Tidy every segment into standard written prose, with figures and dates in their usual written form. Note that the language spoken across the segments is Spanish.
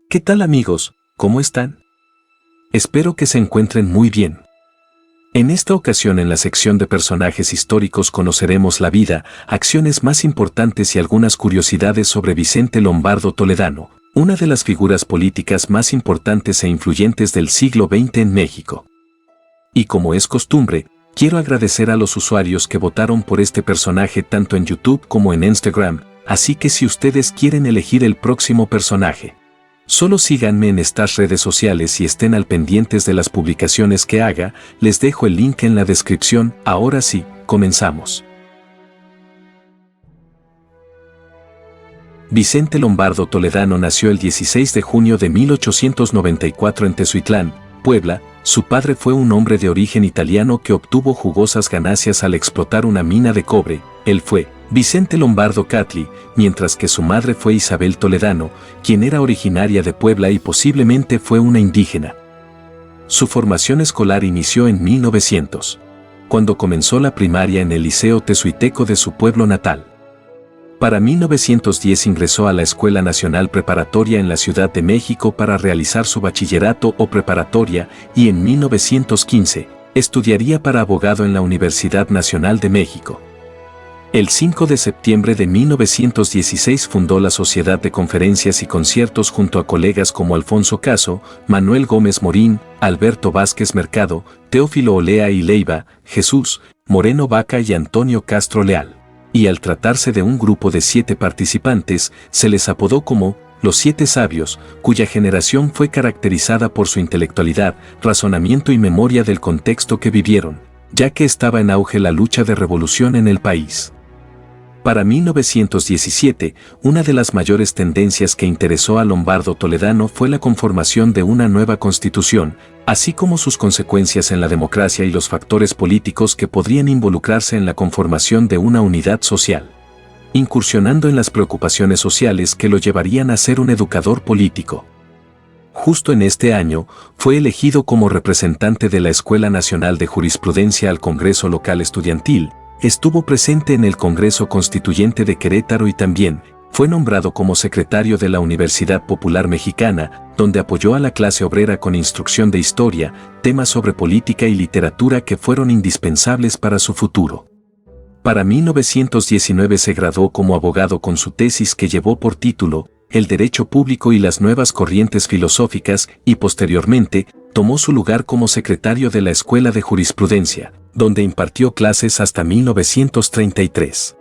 ¿Qué tal amigos? ¿Cómo están? Espero que se encuentren muy bien. En esta ocasión en la sección de personajes históricos conoceremos la vida, acciones más importantes y algunas curiosidades sobre Vicente Lombardo Toledano, una de las figuras políticas más importantes e influyentes del siglo XX en México. Y como es costumbre, quiero agradecer a los usuarios que votaron por este personaje tanto en YouTube como en Instagram, así que si ustedes quieren elegir el próximo personaje, solo síganme en estas redes sociales y estén al pendientes de las publicaciones que haga, les dejo el link en la descripción. Ahora sí, comenzamos. Vicente Lombardo Toledano nació el 16 de junio de 1894 en Tezuitlán, Puebla. Su padre fue un hombre de origen italiano que obtuvo jugosas ganancias al explotar una mina de cobre. Él fue Vicente Lombardo Catli, mientras que su madre fue Isabel Toledano, quien era originaria de Puebla y posiblemente fue una indígena. Su formación escolar inició en 1900, cuando comenzó la primaria en el Liceo Tezuiteco de su pueblo natal. Para 1910 ingresó a la Escuela Nacional Preparatoria en la Ciudad de México para realizar su bachillerato o preparatoria y en 1915 estudiaría para abogado en la Universidad Nacional de México. El 5 de septiembre de 1916 fundó la Sociedad de Conferencias y Conciertos junto a colegas como Alfonso Caso, Manuel Gómez Morín, Alberto Vázquez Mercado, Teófilo Olea y Leiva, Jesús Moreno Vaca y Antonio Castro Leal. Y al tratarse de un grupo de 7 participantes, se les apodó como los 7 sabios, cuya generación fue caracterizada por su intelectualidad, razonamiento y memoria del contexto que vivieron, ya que estaba en auge la lucha de revolución en el país. Para 1917, una de las mayores tendencias que interesó a Lombardo Toledano fue la conformación de una nueva constitución, así como sus consecuencias en la democracia y los factores políticos que podrían involucrarse en la conformación de una unidad social, incursionando en las preocupaciones sociales que lo llevarían a ser un educador político. Justo en este año, fue elegido como representante de la Escuela Nacional de Jurisprudencia al Congreso Local Estudiantil. Estuvo presente en el Congreso Constituyente de Querétaro y también fue nombrado como secretario de la Universidad Popular Mexicana, donde apoyó a la clase obrera con instrucción de historia, temas sobre política y literatura que fueron indispensables para su futuro. Para 1919 se graduó como abogado con su tesis que llevó por título El Derecho Público y las Nuevas Corrientes Filosóficas y posteriormente tomó su lugar como secretario de la Escuela de Jurisprudencia, donde impartió clases hasta 1933.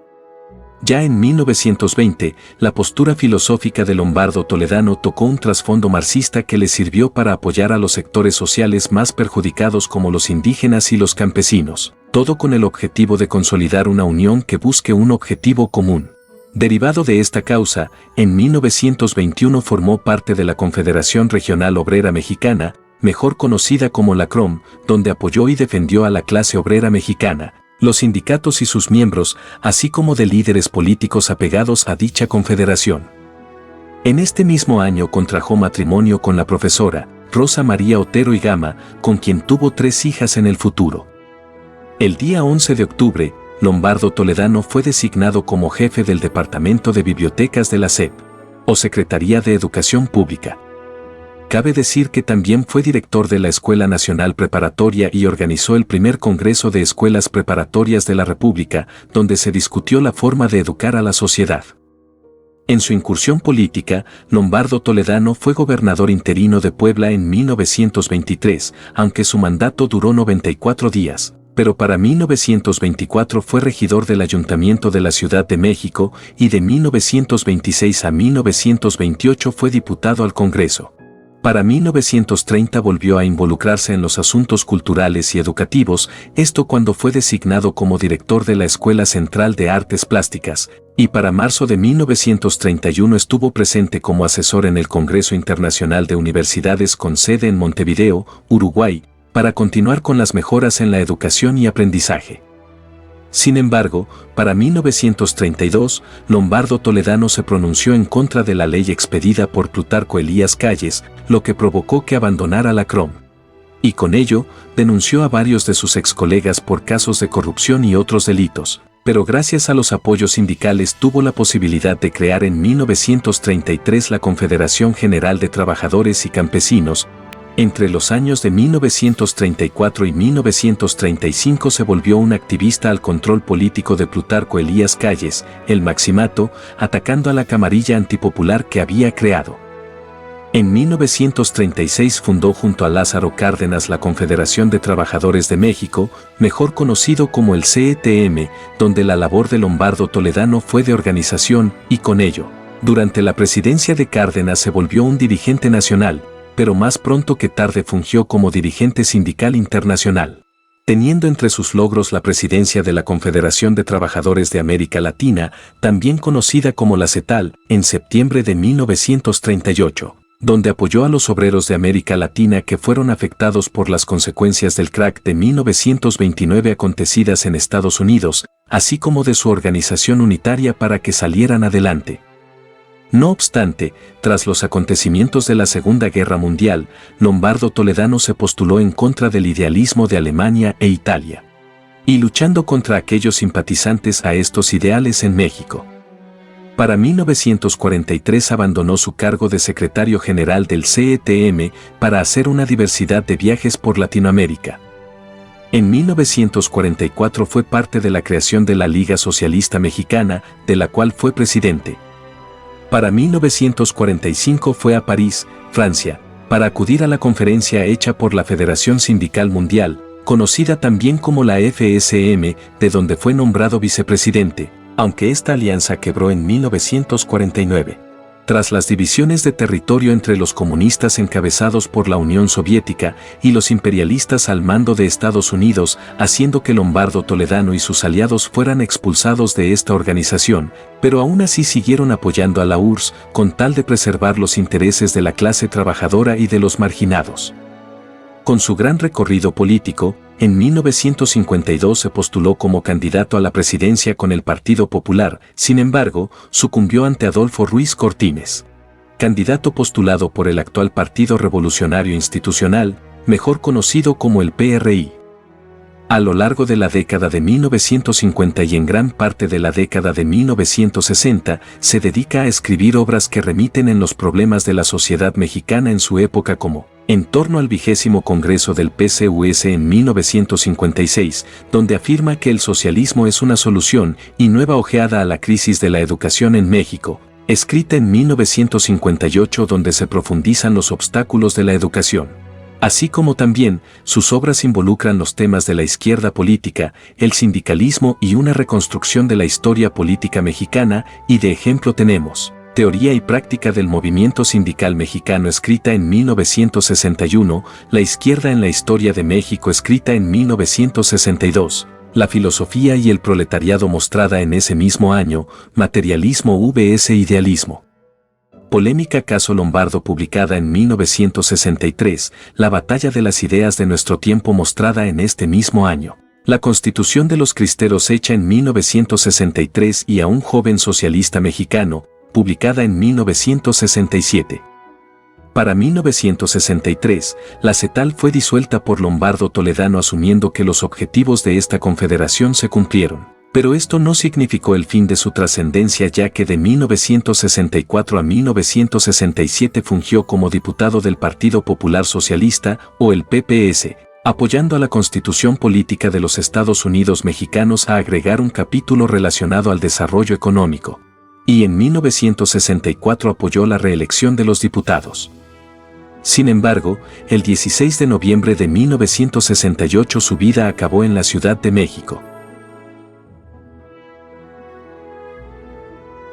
Ya en 1920, la postura filosófica de Lombardo Toledano tocó un trasfondo marxista que le sirvió para apoyar a los sectores sociales más perjudicados como los indígenas y los campesinos, todo con el objetivo de consolidar una unión que busque un objetivo común. Derivado de esta causa, en 1921 formó parte de la Confederación Regional Obrera Mexicana, mejor conocida como la CROM, donde apoyó y defendió a la clase obrera mexicana, los sindicatos y sus miembros, así como de líderes políticos apegados a dicha confederación. En este mismo año contrajo matrimonio con la profesora Rosa María Otero y Gama, con quien tuvo 3 hijas en el futuro. El día 11 de octubre, Lombardo Toledano fue designado como jefe del Departamento de Bibliotecas de la SEP, o Secretaría de Educación Pública. Cabe decir que también fue director de la Escuela Nacional Preparatoria y organizó el primer Congreso de Escuelas Preparatorias de la República, donde se discutió la forma de educar a la sociedad. En su incursión política, Lombardo Toledano fue gobernador interino de Puebla en 1923, aunque su mandato duró 94 días, pero para 1924 fue regidor del Ayuntamiento de la Ciudad de México y de 1926 a 1928 fue diputado al Congreso. Para 1930 volvió a involucrarse en los asuntos culturales y educativos, esto cuando fue designado como director de la Escuela Central de Artes Plásticas, y para marzo de 1931 estuvo presente como asesor en el Congreso Internacional de Universidades con sede en Montevideo, Uruguay, para continuar con las mejoras en la educación y aprendizaje. Sin embargo, para 1932, Lombardo Toledano se pronunció en contra de la ley expedida por Plutarco Elías Calles, lo que provocó que abandonara la CROM. Y con ello, denunció a varios de sus excolegas por casos de corrupción y otros delitos, pero gracias a los apoyos sindicales tuvo la posibilidad de crear en 1933 la Confederación General de Trabajadores y Campesinos. Entre los años de 1934 y 1935 se volvió un activista al control político de Plutarco Elías Calles, el Maximato, atacando a la camarilla antipopular que había creado. En 1936 fundó junto a Lázaro Cárdenas la Confederación de Trabajadores de México, mejor conocido como el CETM, donde la labor de Lombardo Toledano fue de organización y con ello, durante la presidencia de Cárdenas se volvió un dirigente nacional, pero más pronto que tarde fungió como dirigente sindical internacional. Teniendo entre sus logros la presidencia de la Confederación de Trabajadores de América Latina, también conocida como la CETAL, en septiembre de 1938. Donde apoyó a los obreros de América Latina que fueron afectados por las consecuencias del crack de 1929 acontecidas en Estados Unidos, así como de su organización unitaria para que salieran adelante. No obstante, tras los acontecimientos de la Segunda Guerra Mundial, Lombardo Toledano se postuló en contra del idealismo de Alemania e Italia, y luchando contra aquellos simpatizantes a estos ideales en México. Para 1943 abandonó su cargo de secretario general del CETM para hacer una diversidad de viajes por Latinoamérica. En 1944 fue parte de la creación de la Liga Socialista Mexicana, de la cual fue presidente. Para 1945 fue a París, Francia, para acudir a la conferencia hecha por la Federación Sindical Mundial, conocida también como la FSM, de donde fue nombrado vicepresidente, aunque esta alianza quebró en 1949. Tras las divisiones de territorio entre los comunistas encabezados por la Unión Soviética y los imperialistas al mando de Estados Unidos, haciendo que Lombardo Toledano y sus aliados fueran expulsados de esta organización, pero aún así siguieron apoyando a la URSS con tal de preservar los intereses de la clase trabajadora y de los marginados. Con su gran recorrido político, en 1952 se postuló como candidato a la presidencia con el Partido Popular, sin embargo, sucumbió ante Adolfo Ruiz Cortines, candidato postulado por el actual Partido Revolucionario Institucional, mejor conocido como el PRI. A lo largo de la década de 1950 y en gran parte de la década de 1960, se dedica a escribir obras que remiten en los problemas de la sociedad mexicana en su época como En torno al 20º Congreso del PCUS en 1956, donde afirma que el socialismo es una solución y nueva ojeada a la crisis de la educación en México, escrita en 1958 donde se profundizan los obstáculos de la educación. Así como también, sus obras involucran los temas de la izquierda política, el sindicalismo y una reconstrucción de la historia política mexicana, y de ejemplo tenemos Teoría y práctica del movimiento sindical mexicano escrita en 1961, La izquierda en la historia de México escrita en 1962, La filosofía y el proletariado mostrada en ese mismo año, Materialismo vs Idealismo. Polémica Caso Lombardo publicada en 1963, La batalla de las ideas de nuestro tiempo mostrada en este mismo año. La Constitución de los Cristeros hecha en 1963 y a un joven socialista mexicano, publicada en 1967. Para 1963, la CETAL fue disuelta por Lombardo Toledano asumiendo que los objetivos de esta confederación se cumplieron. Pero esto no significó el fin de su trascendencia ya que de 1964 a 1967 fungió como diputado del Partido Popular Socialista, o el PPS, apoyando a la Constitución Política de los Estados Unidos Mexicanos a agregar un capítulo relacionado al desarrollo económico. Y en 1964 apoyó la reelección de los diputados. Sin embargo, el 16 de noviembre de 1968 su vida acabó en la Ciudad de México.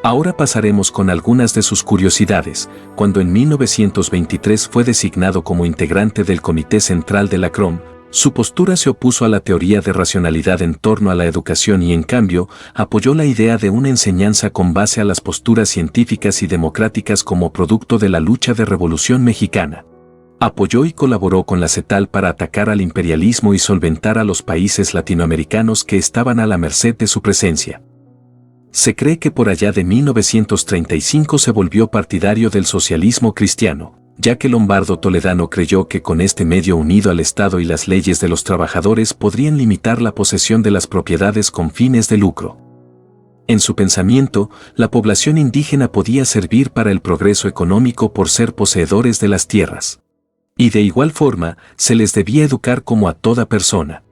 Ahora pasaremos con algunas de sus curiosidades. Cuando en 1923 fue designado como integrante del Comité Central de la CROM, su postura se opuso a la teoría de racionalidad en torno a la educación y en cambio, apoyó la idea de una enseñanza con base a las posturas científicas y democráticas como producto de la lucha de Revolución Mexicana. Apoyó y colaboró con la CETAL para atacar al imperialismo y solventar a los países latinoamericanos que estaban a la merced de su presencia. Se cree que por allá de 1935 se volvió partidario del socialismo cristiano, ya que Lombardo Toledano creyó que con este medio unido al Estado y las leyes de los trabajadores podrían limitar la posesión de las propiedades con fines de lucro. En su pensamiento, la población indígena podía servir para el progreso económico por ser poseedores de las tierras. Y de igual forma, se les debía educar como a toda persona.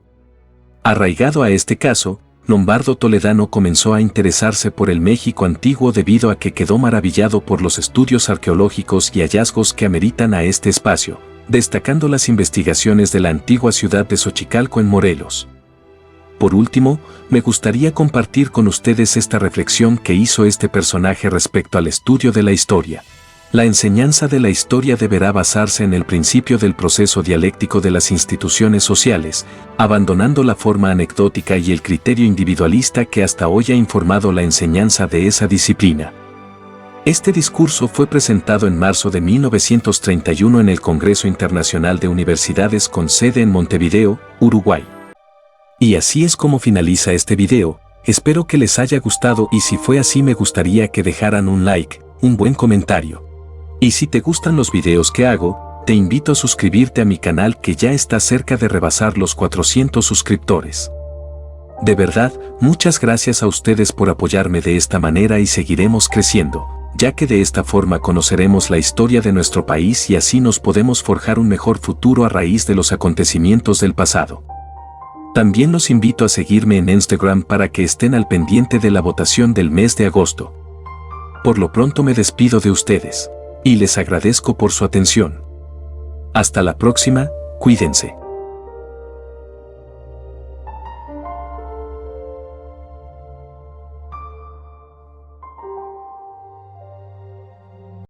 Arraigado a este caso, Lombardo Toledano comenzó a interesarse por el México antiguo debido a que quedó maravillado por los estudios arqueológicos y hallazgos que ameritan a este espacio, destacando las investigaciones de la antigua ciudad de Xochicalco en Morelos. Por último, me gustaría compartir con ustedes esta reflexión que hizo este personaje respecto al estudio de la historia. La enseñanza de la historia deberá basarse en el principio del proceso dialéctico de las instituciones sociales, abandonando la forma anecdótica y el criterio individualista que hasta hoy ha informado la enseñanza de esa disciplina. Este discurso fue presentado en marzo de 1931 en el Congreso Internacional de Universidades con sede en Montevideo, Uruguay. Y así es como finaliza este video. Espero que les haya gustado y si fue así me gustaría que dejaran un like, un buen comentario. Y si te gustan los videos que hago, te invito a suscribirte a mi canal que ya está cerca de rebasar los 400 suscriptores. De verdad, muchas gracias a ustedes por apoyarme de esta manera y seguiremos creciendo, ya que de esta forma conoceremos la historia de nuestro país y así nos podemos forjar un mejor futuro a raíz de los acontecimientos del pasado. También los invito a seguirme en Instagram para que estén al pendiente de la votación del mes de agosto. Por lo pronto me despido de ustedes. Y les agradezco por su atención. Hasta la próxima, cuídense.